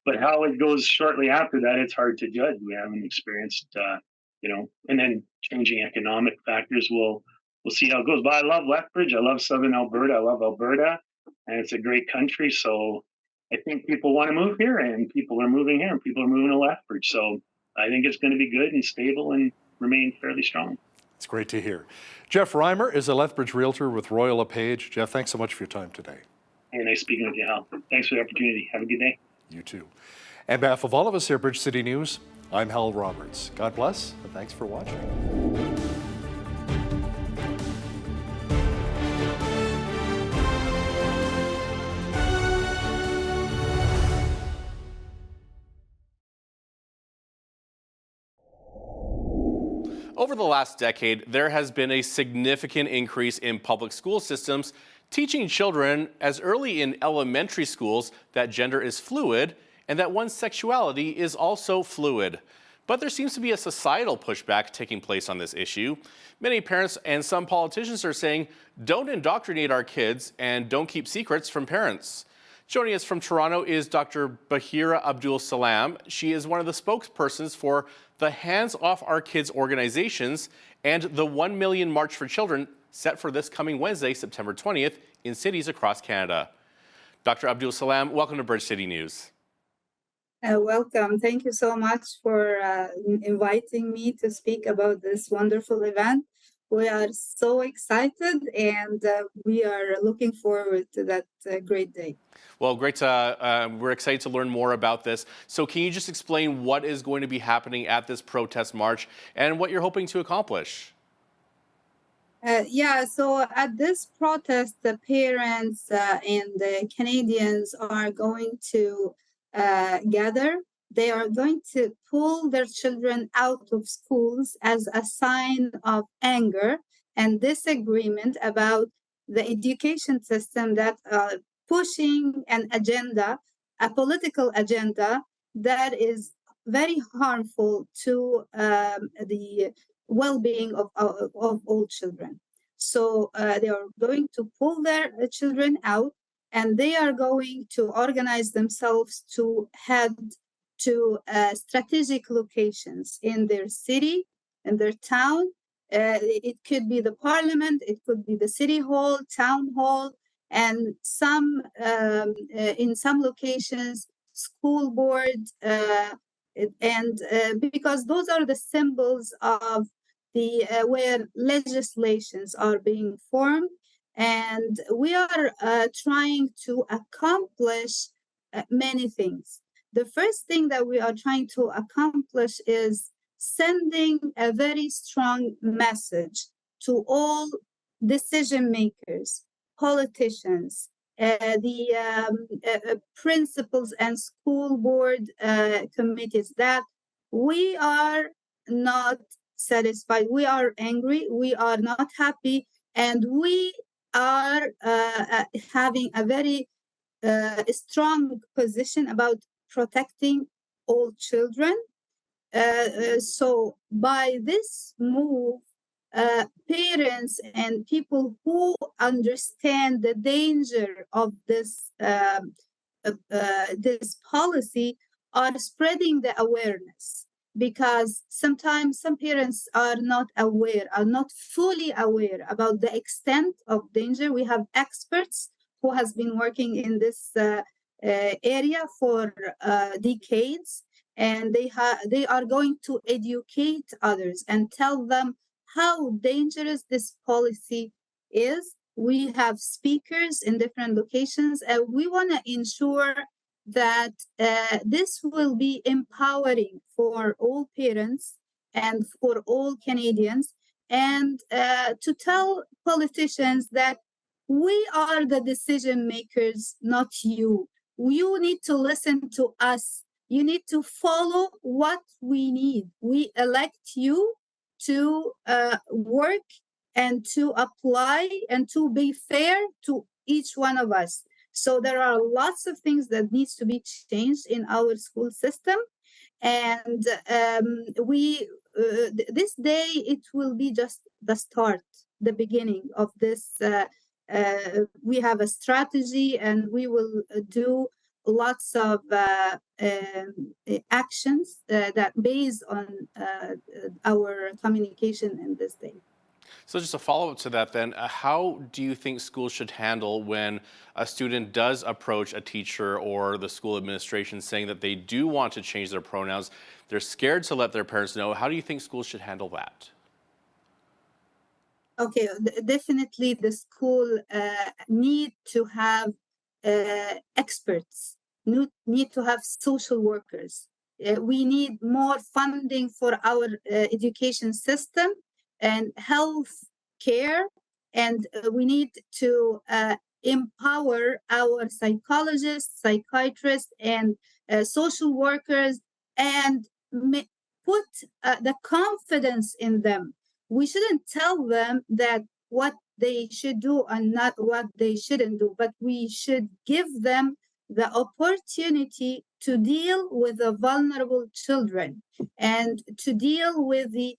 But how it goes shortly after that, it's hard to judge. We haven't experienced, and then changing economic factors. We'll see how it goes. But I love Lethbridge. I love Southern Alberta. I love Alberta, and it's a great country. So I think people want to move here, and people are moving here, and people are moving to Lethbridge. So I think it's going to be good and stable and remain fairly strong. It's great to hear. Jeff Reimer is a Lethbridge realtor with Royal LePage. Jeff, thanks so much for your time today. Hey, nice speaking with you, Hal. Thanks for the opportunity. Have a good day. You too. On behalf of all of us here at Bridge City News, I'm Hal Roberts. God bless, and thanks for watching. Over the last decade, there has been a significant increase in public school systems teaching children as early in elementary schools that gender is fluid and that one's sexuality is also fluid. But there seems to be a societal pushback taking place on this issue. Many parents and some politicians are saying, don't indoctrinate our kids and don't keep secrets from parents. Joining us from Toronto is Dr. Bahira Abdul Salam. She is one of the spokespersons for the Hands Off Our Kids organizations and the 1 Million March for Children set for this coming Wednesday, September 20th, in cities across Canada. Dr. Abdul Salam, welcome to Bridge City News. Welcome. Thank you so much for inviting me to speak about this wonderful event. We are so excited and we are looking forward to that great day. Well, great to, we're excited to learn more about this. So can you just explain what is going to be happening at this protest march and what you're hoping to accomplish? So at this protest, the parents and the Canadians are going to gather. They are going to pull their children out of schools as a sign of anger and disagreement about the education system that pushing an agenda, a political agenda that is very harmful to the well-being of all children. So they are going to pull their children out, and they are going to organize themselves to head to strategic locations in their city, in their town. It could be the parliament, it could be the city hall, town hall, and some in some locations, school board, because those are the symbols of the where legislations are being formed, and we are trying to accomplish many things. The first thing that we are trying to accomplish is sending a very strong message to all decision makers, politicians, the principals and school board committees that we are not satisfied, we are angry, we are not happy, and we are having a very strong position about protecting all children So by this move, parents and people who understand the danger of this policy are spreading the awareness, because sometimes some parents are not aware, are not fully aware about the extent of danger. We have experts who has been working in this area for decades, and they are going to educate others and tell them how dangerous this policy is. We have speakers in different locations, and we want to ensure that this will be empowering for all parents and for all Canadians, and to tell politicians that we are the decision makers, not you. You need to listen to us. You need to follow what we need. We elect you to work and to apply and to be fair to each one of us. So there are lots of things that needs to be changed in our school system, and this day it will be just the start, the beginning of this. We have a strategy, and we will do lots of actions that based on our communication in this day. So just a follow-up to that then, how do you think schools should handle when a student does approach a teacher or the school administration saying that they do want to change their pronouns? They're scared to let their parents know. How do you think schools should handle that? Okay, definitely the school need to have experts, need to have social workers. We need more funding for our education system and health care, and we need to empower our psychologists, psychiatrists, and social workers, and put the confidence in them. We shouldn't tell them that what they should do and not what they shouldn't do, but we should give them the opportunity to deal with the vulnerable children and to deal with the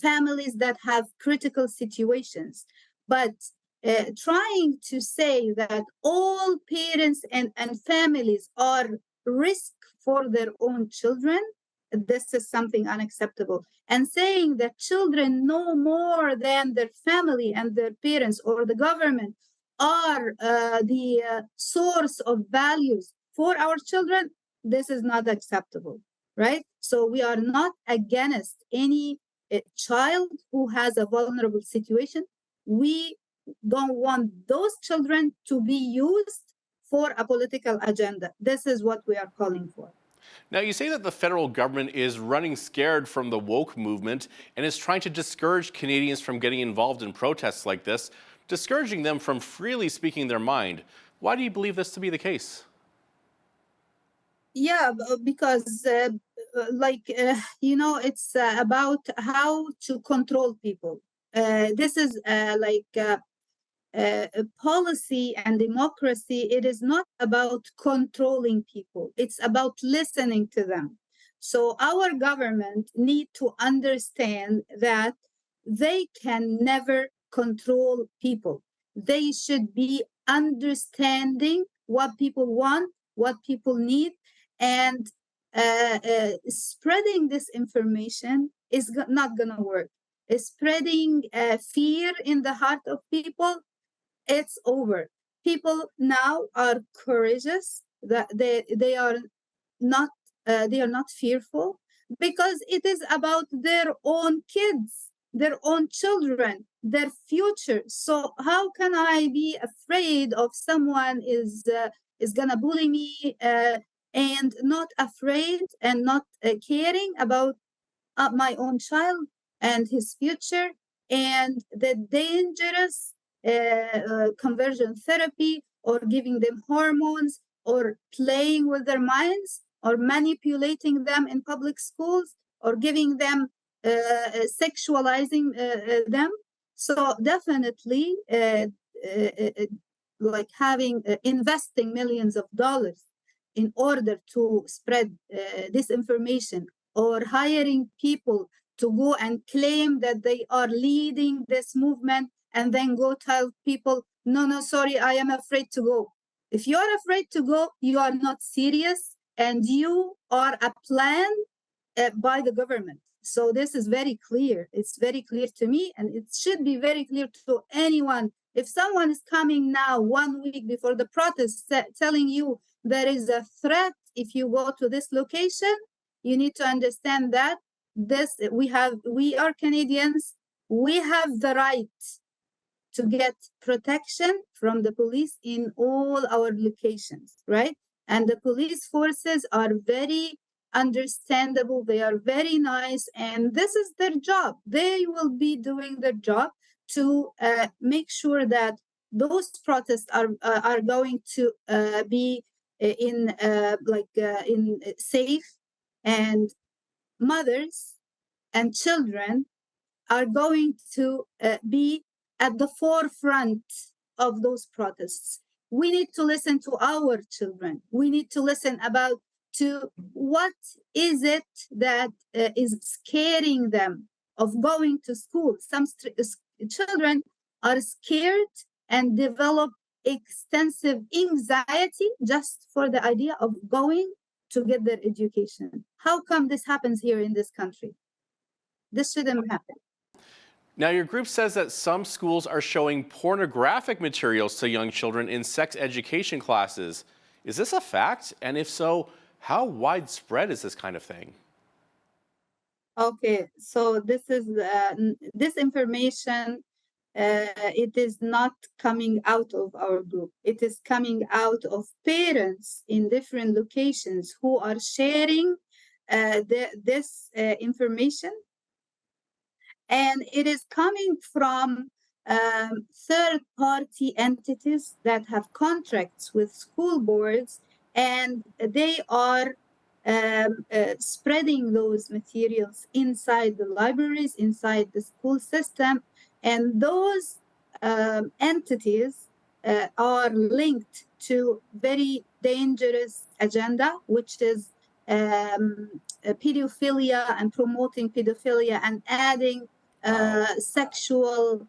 families that have critical situations. But trying to say that all parents and families are risk for their own children, this is something unacceptable. And saying that children know more than their family and their parents or the government are the source of values for our children, this is not acceptable, right? So we are not against any child who has a vulnerable situation. We don't want those children to be used for a political agenda. This is what we are calling for. Now, you say that the federal government is running scared from the woke movement and is trying to discourage Canadians from getting involved in protests like this, discouraging them from freely speaking their mind. Why do you believe this to be the case? Yeah, because it's about how to control people. This is policy and democracy. It is not about controlling people. It's about listening to them. So our government need to understand that they can never control people. They should be understanding what people want, what people need, and spreading this information is not going to work. Spreading fear in the heart of people, it's over. People now are courageous. That they are not fearful, because it is about their own kids, their own children, their future. So how can I be afraid of someone is gonna bully me and not afraid and not caring about my own child and his future, and the dangerous conversion therapy, or giving them hormones, or playing with their minds, or manipulating them in public schools, or giving them sexualizing them. So definitely investing millions of dollars in order to spread disinformation or hiring people to go and claim that they are leading this movement and then go tell people, no, sorry, I am afraid to go. If you are afraid to go, you are not serious and you are a plan by the government. So this is very clear. It's very clear to me, and it should be very clear to anyone. If someone is coming now 1 week before the protest telling you there is a threat if you go to this location, you need to understand that we are Canadians. We have the right to get protection from the police in all our locations, right? And the police forces are very understandable. They are very nice, and this is their job. They will be doing their job to make sure that those protests are going to be in safe, and mothers and children are going to be at the forefront of those protests. We need to listen to our children. We need to listen to what is it that is scaring them of going to school. Some children are scared and develop extensive anxiety just for the idea of going to get their education. How come this happens here in this country? This shouldn't happen. Now, your group says that some schools are showing pornographic materials to young children in sex education classes. Is this a fact? And if so, how widespread is this kind of thing? Okay, so this information, it is not coming out of our group. It is coming out of parents in different locations who are sharing this information. And it is coming from third-party entities that have contracts with school boards, and they are spreading those materials inside the libraries, inside the school system. And those entities are linked to very dangerous agenda, which is pedophilia and promoting pedophilia and adding sexual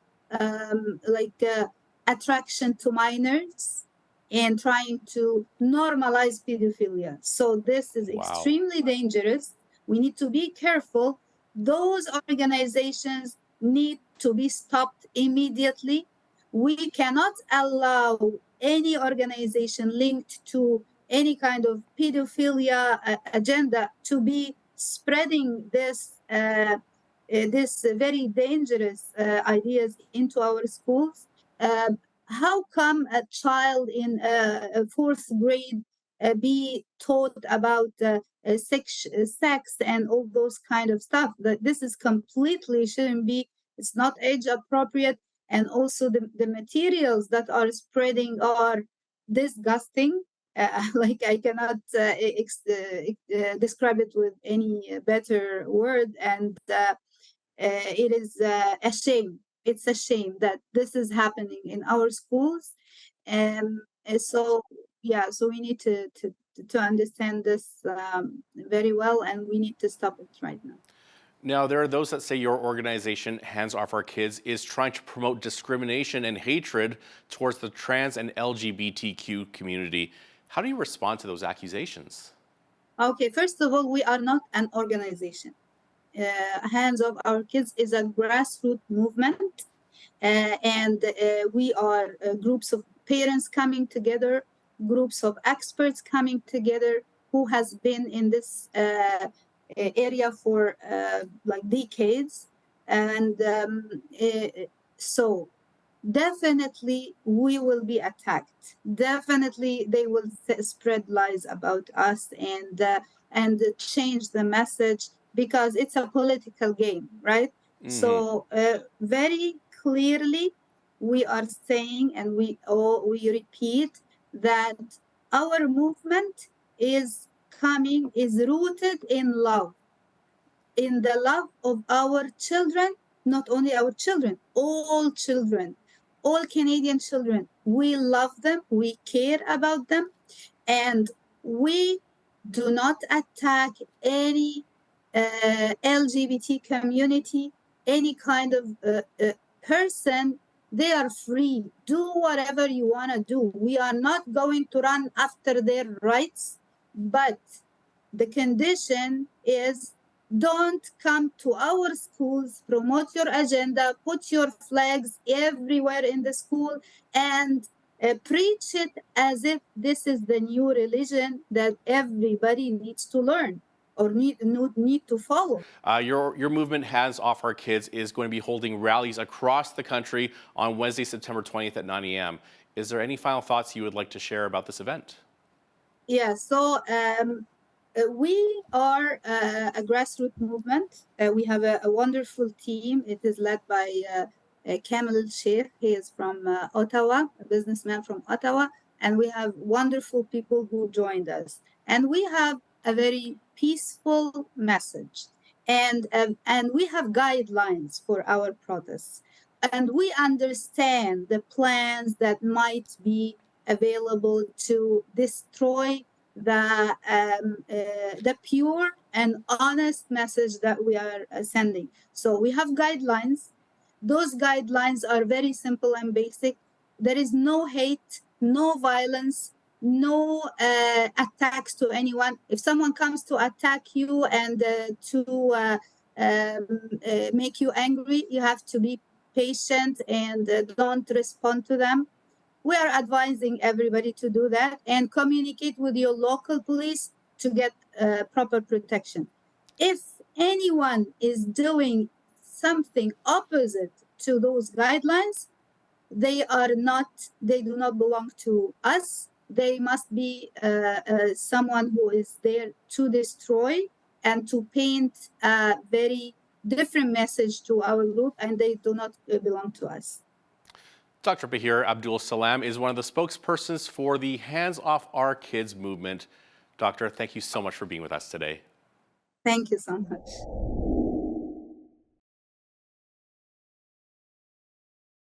attraction to minors and trying to normalize pedophilia. So this is extremely dangerous. We need to be careful. Those organizations need to be stopped immediately. We cannot allow any organization linked to any kind of pedophilia agenda to be spreading this very dangerous ideas into our schools. How come a child in fourth grade be taught about sex and all those kind of stuff? That this is completely shouldn't be. It's not age appropriate, and also the materials that are spreading are disgusting. I cannot describe it with any better word, and it is a shame. It's a shame that this is happening in our schools, and so we need to understand this very well, and we need to stop it right now. Now, there are those that say your organization, Hands Off Our Kids, is trying to promote discrimination and hatred towards the trans and LGBTQ community. How do you respond to those accusations? Okay, first of all, we are not an organization. Hands Off Our Kids is a grassroots movement, and we are groups of parents coming together, groups of experts coming together who has been in this area for decades, and so definitely we will be attacked. Definitely they will spread lies about us and change the message, because it's a political game, right? Mm-hmm. So very clearly we are saying, and we repeat, that our movement is rooted in love, in the love of our children, not only our children, all Canadian children. We love them, we care about them, and we do not attack any LGBT community, any kind of person, they are free. Do whatever you want to do. We are not going to run after their rights, but the condition is don't come to our schools, promote your agenda, put your flags everywhere in the school, and preach it as if this is the new religion that everybody needs to learn or need to follow. Your movement, Hands Off Our Kids, is going to be holding rallies across the country on Wednesday, September 20th at 9 a.m. Is there any final thoughts you would like to share about this event? Yeah, so we are a grassroots movement. We have a wonderful team. It is led by Kamel Sheikh. He is from Ottawa, a businessman from Ottawa. And we have wonderful people who joined us. And we have a very peaceful message. And we have guidelines for our protests. And we understand the plans that might be available to destroy the pure and honest message that we are sending. So we have guidelines. Those guidelines are very simple and basic. There is no hate, no violence, no attacks to anyone. If someone comes to attack you and to make you angry, you have to be patient and don't respond to them. We are advising everybody to do that and communicate with your local police to get proper protection. If anyone is doing something opposite to those guidelines, they do not belong to us. They must be someone who is there to destroy and to paint a very different message to our group, and they do not belong to us. Dr. Bahir Abdul Salam is one of the spokespersons for the Hands Off Our Kids movement. Doctor, thank you so much for being with us today. Thank you so much.